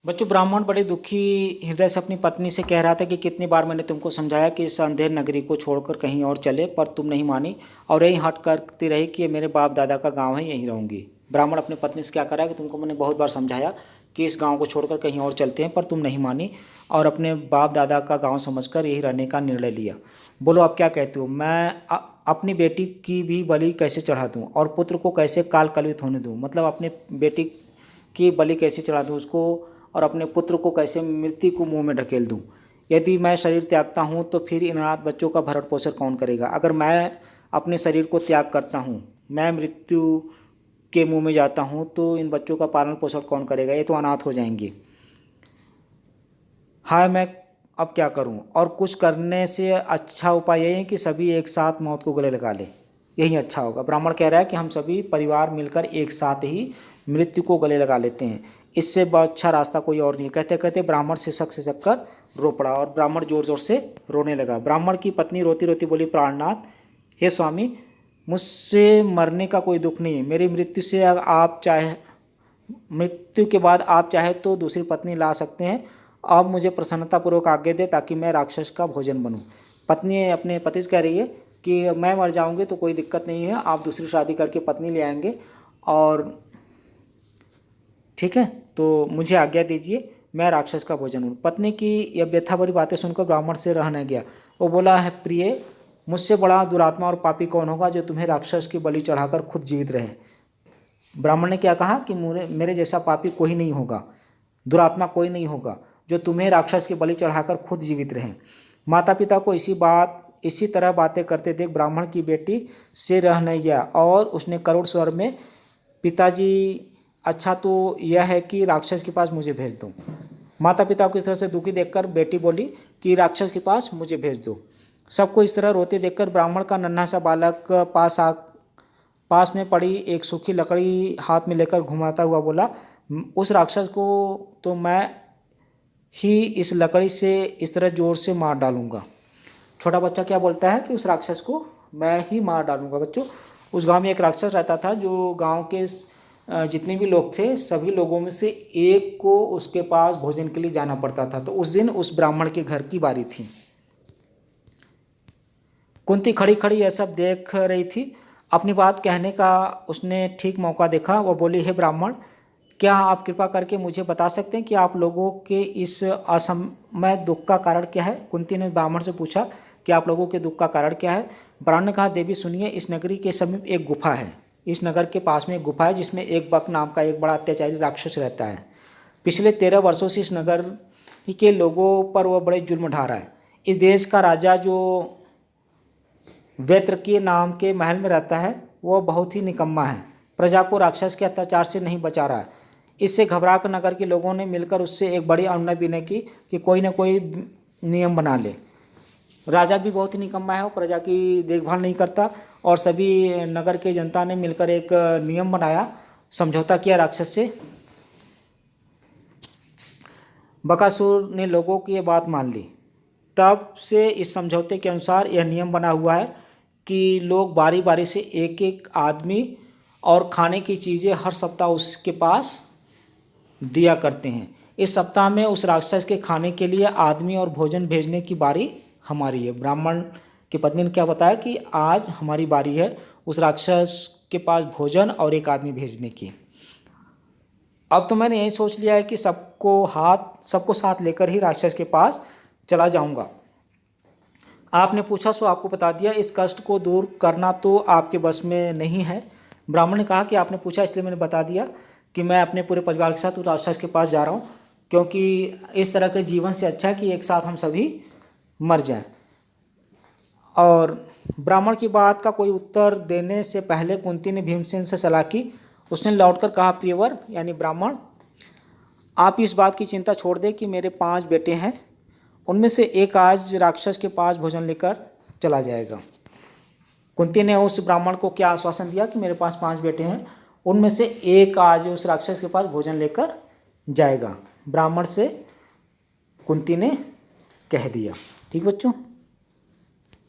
बच्चों, ब्राह्मण बड़े दुखी हृदय से अपनी पत्नी से कह रहा था कि कितनी बार मैंने तुमको समझाया कि इस अंधेर नगरी को छोड़कर कहीं और चले, पर तुम नहीं मानी और यही हट करती रही कि ये मेरे बाप दादा का गांव है, यहीं रहूंगी। ब्राह्मण अपनी पत्नी से क्या कर रहा है कि तुमको मैंने बहुत बार समझाया कि इस गांव को छोड़कर कहीं और चलते हैं, पर तुम नहीं मानी और अपने बाप दादा का गाँव समझकर यही रहने का निर्णय लिया। बोलो आप क्या कहते हो? मैं अपनी बेटी की भी बलि कैसे चढ़ा दूँ और पुत्र को कैसे काल कलवित होने दूँ? मतलब अपने बेटी की बलि कैसे चढ़ा दूँ उसको और अपने पुत्र को कैसे मृत्यु को मुंह में ढकेल दूं? यदि मैं शरीर त्यागता हूं तो फिर इन अनाथ बच्चों का भरण पोषण कौन करेगा? अगर मैं अपने शरीर को त्याग करता हूं, मैं मृत्यु के मुंह में जाता हूं, तो इन बच्चों का पालन पोषण कौन करेगा? ये तो अनाथ हो जाएंगे। हाय, मैं अब क्या करूं? और कुछ करने से अच्छा उपाय यही है कि सभी एक साथ मौत को गले लगा ले, यही अच्छा होगा। ब्राह्मण कह रहा है कि हम सभी परिवार मिलकर एक साथ ही मृत्यु को गले लगा लेते हैं, इससे बहुत अच्छा रास्ता कोई और नहीं है। कहते कहते ब्राह्मण सिसक सिसक कर रो पड़ा और ब्राह्मण जोर जोर से रोने लगा। ब्राह्मण की पत्नी रोती रोती बोली, प्राणनाथ, हे स्वामी, मुझसे मरने का कोई दुख नहीं है। मेरी मृत्यु के बाद आप चाहे तो दूसरी पत्नी ला सकते हैं। अब मुझे प्रसन्नतापूर्वक आज्ञा दे ताकि मैं राक्षस का भोजन बनूं। पत्नी अपने पति से कह रही है कि मैं मर जाऊंगी तो कोई दिक्कत नहीं है, आप दूसरी शादी करके पत्नी ले आएंगे और ठीक है, तो मुझे आज्ञा दीजिए, मैं राक्षस का भोजन हूँ। पत्नी की यह व्यथा भरी बातें सुनकर ब्राह्मण से रह न गया। वो बोला, है प्रिय, मुझसे बड़ा दुरात्मा और पापी कौन होगा जो तुम्हें राक्षस की बलि चढ़ाकर खुद जीवित रहे? ब्राह्मण ने क्या कहा कि मेरे जैसा पापी कोई नहीं होगा, दुरात्मा कोई नहीं होगा जो तुम्हें राक्षस की बलि चढ़ाकर खुद जीवित रहे। माता पिता को इसी तरह बातें करते देख ब्राह्मण की बेटी से रह नहीं गया और उसने करुण स्वर में, पिताजी, अच्छा तो यह है कि राक्षस के पास मुझे भेज दो। माता पिता को इस तरह से दुखी देखकर बेटी बोली कि राक्षस के पास मुझे भेज दो। सबको इस तरह रोते देखकर ब्राह्मण का नन्हा सा बालक पास में पड़ी एक सूखी लकड़ी हाथ में लेकर घुमाता हुआ बोला, उस राक्षस को तो मैं ही इस लकड़ी से इस तरह जोर से मार डालूंगा। छोटा बच्चा क्या बोलता है कि उस राक्षस को मैं ही मार डालूंगा। बच्चों, उस गांव में एक राक्षस रहता था जो गांव के जितने भी लोग थे सभी लोगों में से एक को उसके पास भोजन के लिए जाना पड़ता था। तो उस दिन उस ब्राह्मण के घर की बारी थी। कुंती खड़ी खड़ी यह सब देख रही थी। अपनी बात कहने का उसने ठीक मौका देखा। वह बोली, हे ब्राह्मण, क्या आप कृपा करके मुझे बता सकते हैं कि आप लोगों के इस असमय दुख का कारण क्या है? कुंती ने ब्राह्मण से पूछा कि आप लोगों के दुख का कारण क्या है? ब्राह्मण ने कहा, देवी सुनिए, इस नगरी के समीप एक गुफा है। इस नगर के पास में एक गुफा है जिसमें एक बक नाम का एक बड़ा अत्याचारी राक्षस रहता है। पिछले 13 वर्षों से इस नगर के लोगों पर वह बड़े जुल्म ढा रहा है। इस देश का राजा जो वैत्रकीय नाम के महल में रहता है वह बहुत ही निकम्मा है, प्रजा को राक्षस के अत्याचार से नहीं बचा रहा है। इससे घबराकर नगर के लोगों ने मिलकर उससे एक बड़ी अनुनय विनय की कि कोई ना कोई नियम बना ले। राजा भी बहुत ही निकम्मा है, वो प्रजा की देखभाल नहीं करता और सभी नगर के जनता ने मिलकर एक नियम बनाया, समझौता किया राक्षस से। बकासुर ने लोगों की ये बात मान ली। तब से इस समझौते के अनुसार यह नियम बना हुआ है कि लोग बारी बारी से एक एक आदमी और खाने की चीज़ें हर सप्ताह उसके पास दिया करते हैं। इस सप्ताह में उस राक्षस के खाने के लिए आदमी और भोजन भेजने की बारी हमारी है। ब्राह्मण की पत्नी ने क्या बताया कि आज हमारी बारी है उस राक्षस के पास भोजन और एक आदमी भेजने की। अब तो मैंने यही सोच लिया है कि सबको साथ लेकर ही राक्षस के पास चला जाऊंगा। आपने पूछा सो आपको बता दिया, इस कष्ट को दूर करना तो आपके बस में नहीं है। ब्राह्मण ने कहा कि आपने पूछा इसलिए मैंने बता दिया कि मैं अपने पूरे परिवार के साथ उस राक्षस के पास जा रहा हूँ, क्योंकि इस तरह के जीवन से अच्छा है कि एक साथ हम सभी मर जाएं। और ब्राह्मण की बात का कोई उत्तर देने से पहले कुंती ने भीमसेन से सलाह की। उसने लौटकर कहा, प्रियवर यानी ब्राह्मण, आप इस बात की चिंता छोड़ दें कि मेरे 5 बेटे हैं, उनमें से एक आज राक्षस के पास भोजन लेकर चला जाएगा। कुंती ने उस ब्राह्मण को क्या आश्वासन दिया कि मेरे पास 5 बेटे हैं, उनमें से एक आज उस राक्षस के पास भोजन लेकर जाएगा। ब्राह्मण से कुंती ने कह दिया। ठीक बच्चों।